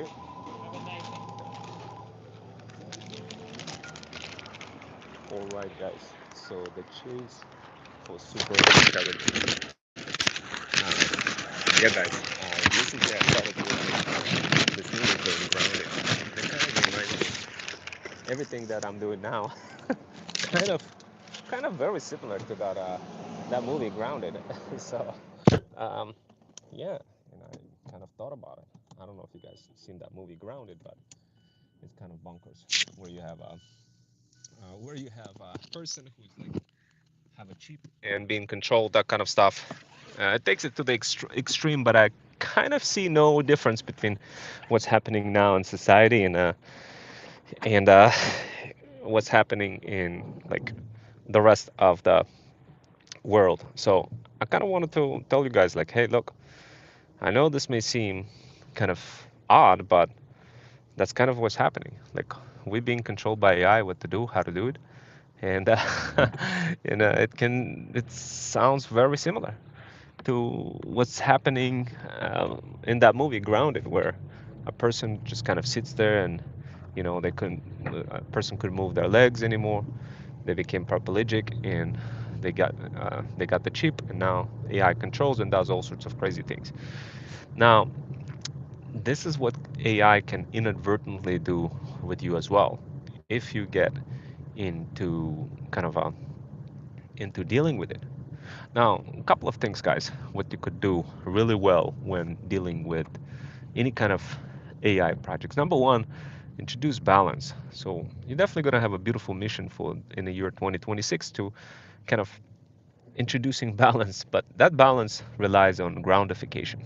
you. Have a nice one. All right, guys. So the chase for super intelligence. Yeah, guys. Recently, I started watching this movie called Grounded. It kind of reminds me everything that I'm doing now. kind of, kind of very similar to that movie Grounded. so, um, yeah, and I kind of thought about it. I don't know if you guys seen that movie Grounded, but it's kind of bonkers where you have a person who's like have a chip and being controlled, that kind of stuff. It takes it to the extreme, but I kind of see no difference between what's happening now in society and what's happening in like the rest of the world. So I kind of wanted to tell you guys, like, hey, look, I know this may seem kind of odd, but that's kind of what's happening. Like, we're being controlled by AI, what to do, how to do it, and it sounds very similar to what's happening in that movie Grounded, where a person just kind of sits there and they couldn't a person couldn't move their legs anymore. They became paraplegic and they got the chip, and now AI controls and does all sorts of crazy things. Now, this is what AI can inadvertently do with you as well if you get into kind of into dealing with it. Now, a couple of things, guys, what you could do really well when dealing with any kind of AI projects. Number one, introduce balance. So you're definitely going to have a beautiful mission for in the year 2026 to kind of introducing balance, but that balance relies on groundification.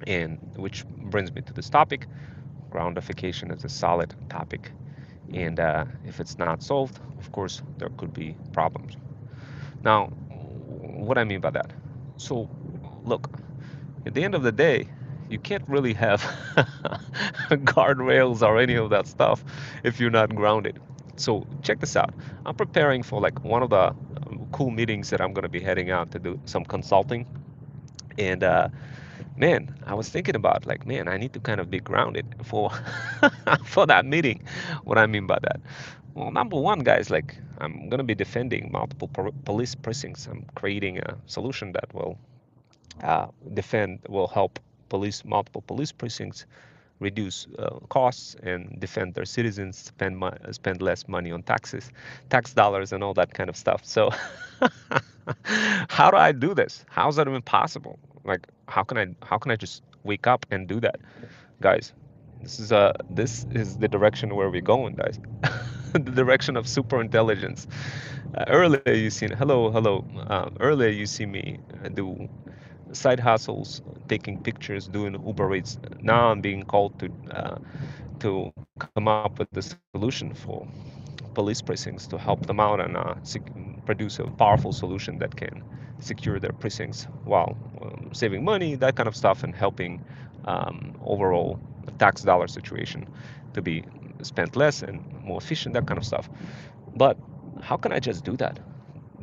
And which brings me to this topic. Groundification is a solid topic. And if it's not solved, of course, there could be problems. Now, what I mean by that? So, look, at the end of the day, you can't really have guardrails or any of that stuff if you're not grounded. So, check this out. I'm preparing for like one of the cool meetings that I'm going to be heading out to do some consulting. And man, I was thinking about like, man, I need to kind of be grounded for for that meeting. What I mean by that? Well, number one, guys, like I'm gonna be defending multiple police precincts. I'm creating a solution that will help multiple police precincts reduce costs and defend their citizens, spend less money on tax dollars, and all that kind of stuff. So, how do I do this? How is that even possible? Like, how can I just wake up and do that, guys? This is the direction where we're going, guys. The direction of super intelligence. Earlier you seen hello. Earlier you see me do side hustles, taking pictures, doing Uber Eats. Now I'm being called to come up with a solution for police precincts to help them out and produce a powerful solution that can secure their precincts while saving money, that kind of stuff, and helping overall tax dollar situation to be spent less and more efficient, that kind of stuff. But how can I just do that?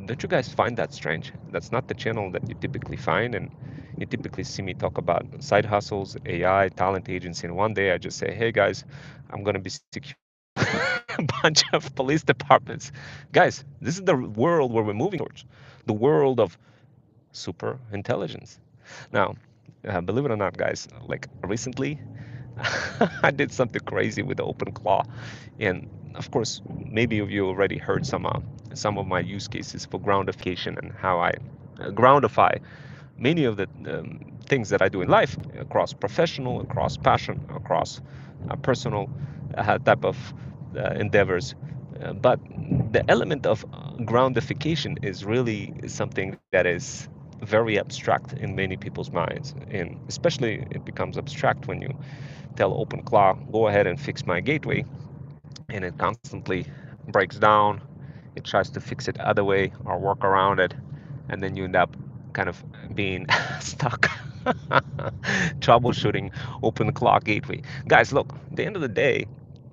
Don't you guys find that strange? That's not the channel that you typically find, and you typically see me talk about side hustles, AI, talent agency, and one day I just say, hey guys, I'm gonna be securing a bunch of police departments. Guys, this is the world where we're moving towards, the world of super intelligence. Now, believe it or not, guys, like recently, I did something crazy with the OpenClaw, and of course, maybe you already heard some of my use cases for groundification and how I groundify many of the things that I do in life across professional, across passion, across personal type of endeavors. But the element of groundification is really something that is very abstract in many people's minds, and especially it becomes abstract when you tell OpenClaw, go ahead and fix my gateway, and it constantly breaks down. It tries to fix it other way or work around it, and then you end up kind of being stuck troubleshooting OpenClaw gateway. Guys, look, at the end of the day,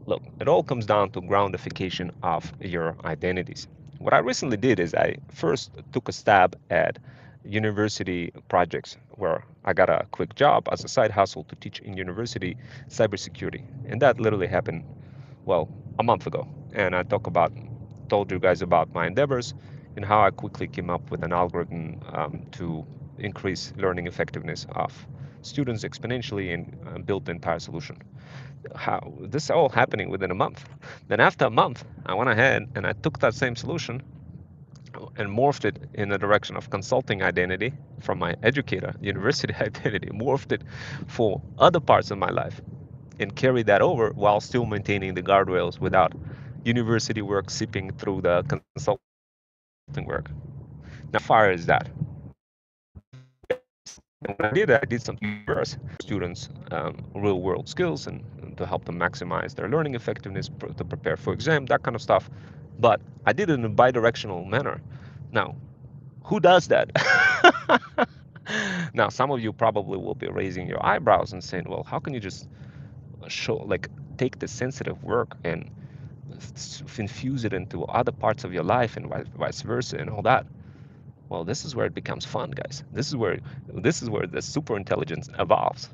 look, it all comes down to groundification of your identities. What I recently did is I first took a stab at university projects where I got a quick job as a side hustle to teach in university cybersecurity. And that literally happened, well, a month ago. And I told you guys about my endeavors and how I quickly came up with an algorithm to increase learning effectiveness of students exponentially and build the entire solution. How this all happening within a month. Then after a month, I went ahead and I took that same solution and morphed it in the direction of consulting identity from my educator, university identity, morphed it for other parts of my life and carried that over while still maintaining the guardrails without university work seeping through the consulting work. Now, how far is that? And when I did that, I did something reverse. Students real world skills and to help them maximize their learning effectiveness, to prepare for exam, that kind of stuff. But I did it in a bi-directional manner. Now, who does that? Now, some of you probably will be raising your eyebrows and saying, well, how can you just show, like, take the sensitive work and infuse it into other parts of your life and vice versa and all that? Well, this is where it becomes fun, guys. This is where the super intelligence evolves.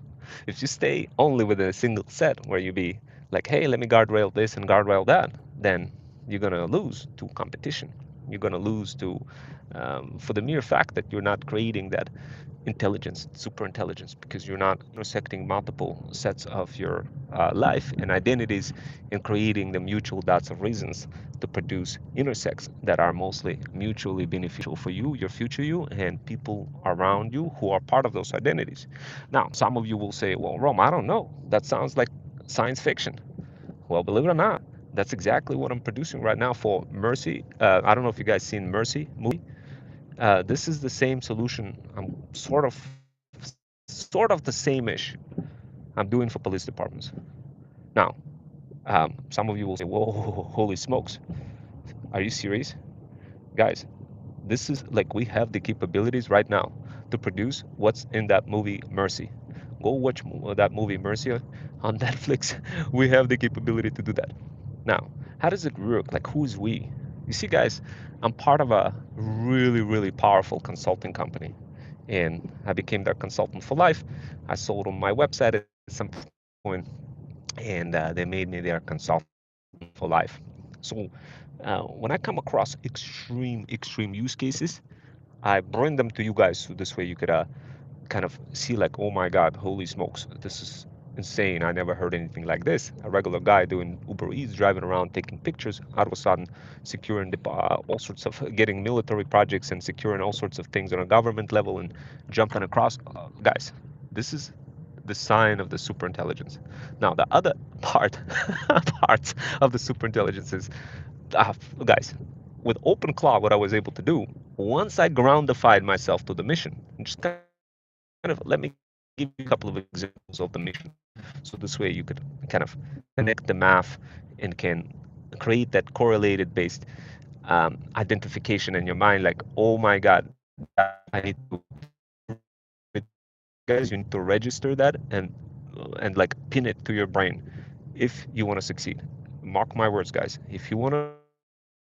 If you stay only with a single set where you be like, hey, let me guardrail this and guardrail that, then you're gonna lose to competition. You're gonna lose to for the mere fact that you're not creating that intelligence, super intelligence, because you're not intersecting multiple sets of your life and identities and creating the mutual dots of reasons to produce intersects that are mostly mutually beneficial for you, your future you, and people around you who are part of those identities. Now, some of you will say, well, Rome, I don't know. That sounds like science fiction. Well, believe it or not, that's exactly what I'm producing right now for Mercy. I don't know if you guys seen Mercy movie. This is the same solution. I'm sort of the same-ish. I'm doing for police departments. Now, some of you will say, "Whoa, holy smokes! Are you serious, guys?" This is like we have the capabilities right now to produce what's in that movie Mercy. Go watch that movie Mercy on Netflix. We have the capability to do that. Now, how does it work? Like, who's we? You see, guys, I'm part of a really, really powerful consulting company, and I became their consultant for life. I sold on my website at some point, and they made me their consultant for life. So, when I come across extreme use cases, I bring them to you guys so this way you could kind of see like, oh my God, holy smokes, this is insane. I never heard anything like this. A regular guy doing Uber Eats, driving around, taking pictures, out of a sudden securing all sorts of getting military projects and securing all sorts of things on a government level and jumping across. Guys, this is the sign of the super intelligence. Now, the other part, parts of the super intelligence is, guys, with OpenClaw, what I was able to do, once I groundified myself to the mission, just kind of let me give you a couple of examples of the mission. So this way you could kind of connect the math and can create that correlated based identification in your mind, like, oh my God, that I need to guys, you need to register that and like pin it to your brain if you want to succeed. Mark my words, guys. If you want to succeed,